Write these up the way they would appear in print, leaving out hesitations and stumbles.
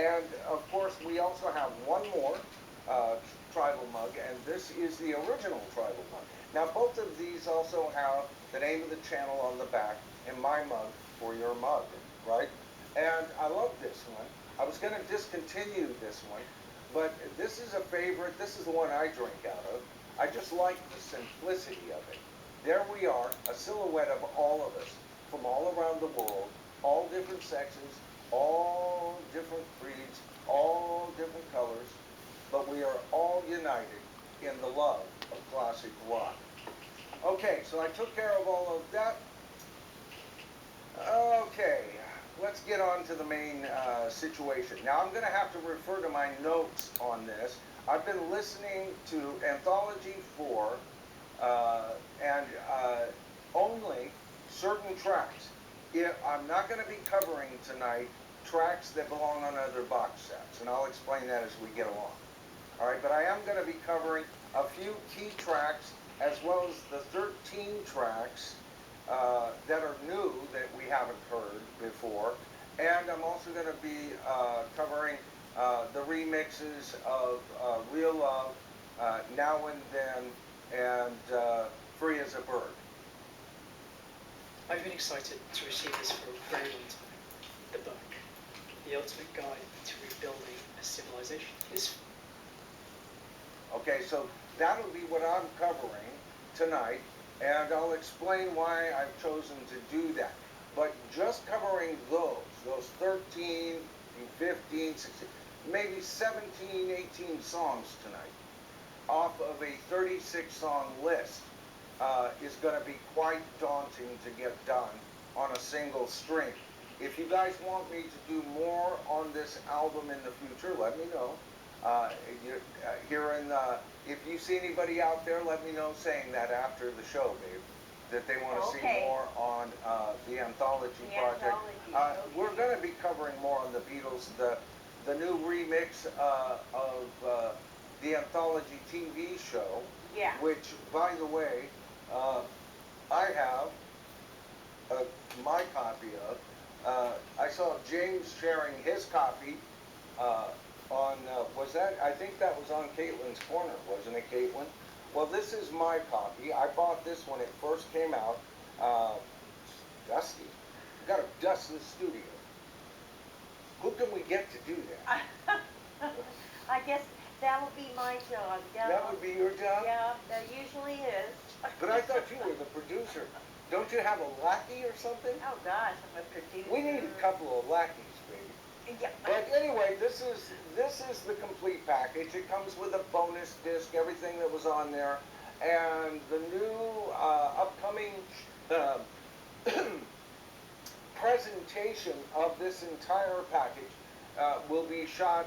And of course, we also have one more uh, tribal mug, and this is the original tribal mug. Now, both of these also have the name of the channel on the back and my mug for your mug, right? And I love this one. I was going to discontinue this one, but this is a favorite. This is the one I drink out of. I just like the simplicity of it. There we are, a silhouette of all of us from all around the world, all different sexes, all different breeds, all different colors, but we are all united in the love of classic rock. Okay, so I took care of all of that. Okay, let's get on to the main situation. Now I'm going to have to refer to my notes on this. I've been listening to Anthology 4 and only certain tracks. I'm not going to be covering tonight tracks that belong on other box sets, and I'll explain that as we get along. All right, but I am going to be covering a few key tracks as well as the 13 tracks that are new that we haven't heard before. And I'm also going to be covering the remixes of Real Love, Now and Then, and Free as a Bird. I've been excited to receive this for a very long time. The book, The Ultimate Guide to Rebuilding a Civilization, is... Okay, so that'll be what I'm covering tonight, and I'll explain why I've chosen to do that. But just covering those 13, 15, 16, maybe 17, 18 songs tonight, off of a 36-song list, is going to be quite daunting to get done on a single stream. If you guys want me to do more on this album in the future, let me know. If you see anybody out there, let me know saying that after the show, babe, that they want to see more on the Anthology project. We're going to be covering more on the Beatles, the new remix of the Anthology TV show, which, by the way, I have my copy of. I saw James sharing his copy on, I think that was on Caitlin's Corner, wasn't it, Caitlin? Well, this is my copy. I bought this when it first came out. Dusty. We've got to dust this studio. Who can we get to do that? I guess that'll be my job. That would be your job? Yeah, that usually is. But I thought you were the producer. Don't you have a lackey or something? Oh gosh, I'm a producer. We need a couple of lackeys, baby. Yeah. But anyway, this is the complete package. It comes with a bonus disc, everything that was on there, and the new upcoming presentation of this entire package will be shot.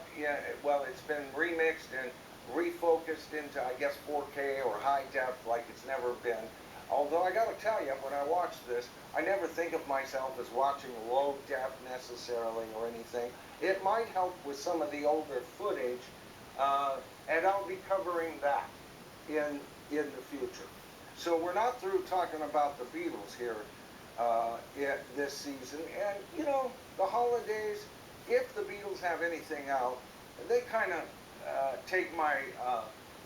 Well, it's been remixed and refocused into, I guess, 4K or high def like it's never been. Although I got to tell you, when I watch this, I never think of myself as watching low def necessarily or anything. It might help with some of the older footage, and I'll be covering that in the future. So we're not through talking about the Beatles here this season. And, you know, the holidays, if the Beatles have anything out, they kind of take my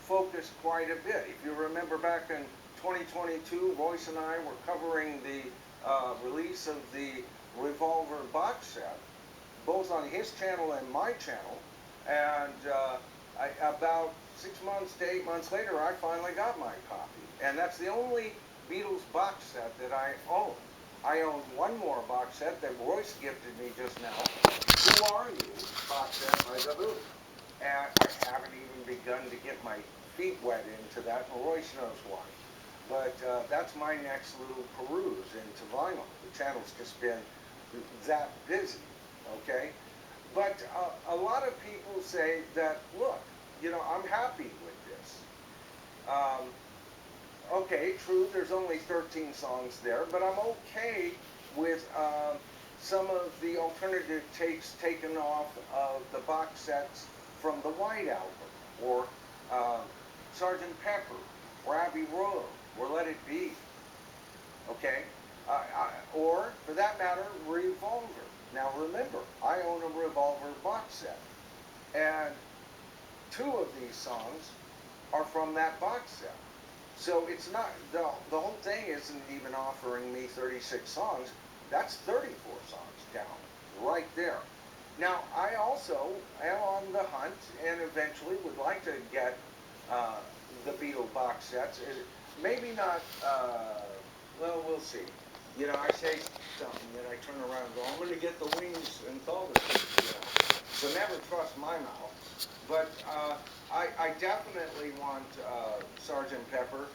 focus quite a bit. If you remember back in 2022, Royce and I were covering the release of the Revolver box set, both on his channel and my channel, and about 6 months to 8 months later, I finally got my copy. And that's the only Beatles box set that I own. I own one more box set that Royce gifted me just now, Who Are You? Box set by The Who. And I haven't even begun to get my feet wet into that, and Royce knows why. But that's my next little peruse into vinyl. The channel's just been that busy, okay? But a lot of people say that, look, you know, I'm happy with this. Okay, true, there's only 13 songs there, but I'm okay with some of the alternative takes taken off of the box sets from the White Album, or Sgt. Pepper, or Abbey Road, or Let It Be, okay? Or, for that matter, Revolver. Now remember, I own a Revolver box box set. And 2 of these songs are from that box set. So it's not, the whole thing isn't even offering me 36 songs. That's 34 songs down, right there. Now, I also am on the hunt and eventually would like to get the Beatle box sets. Maybe not, well, we'll see. You know, I say something, then I turn around and go, I'm going to get the Wings anthology, you know. So never trust my mouth. But I definitely want Sgt. Pepper.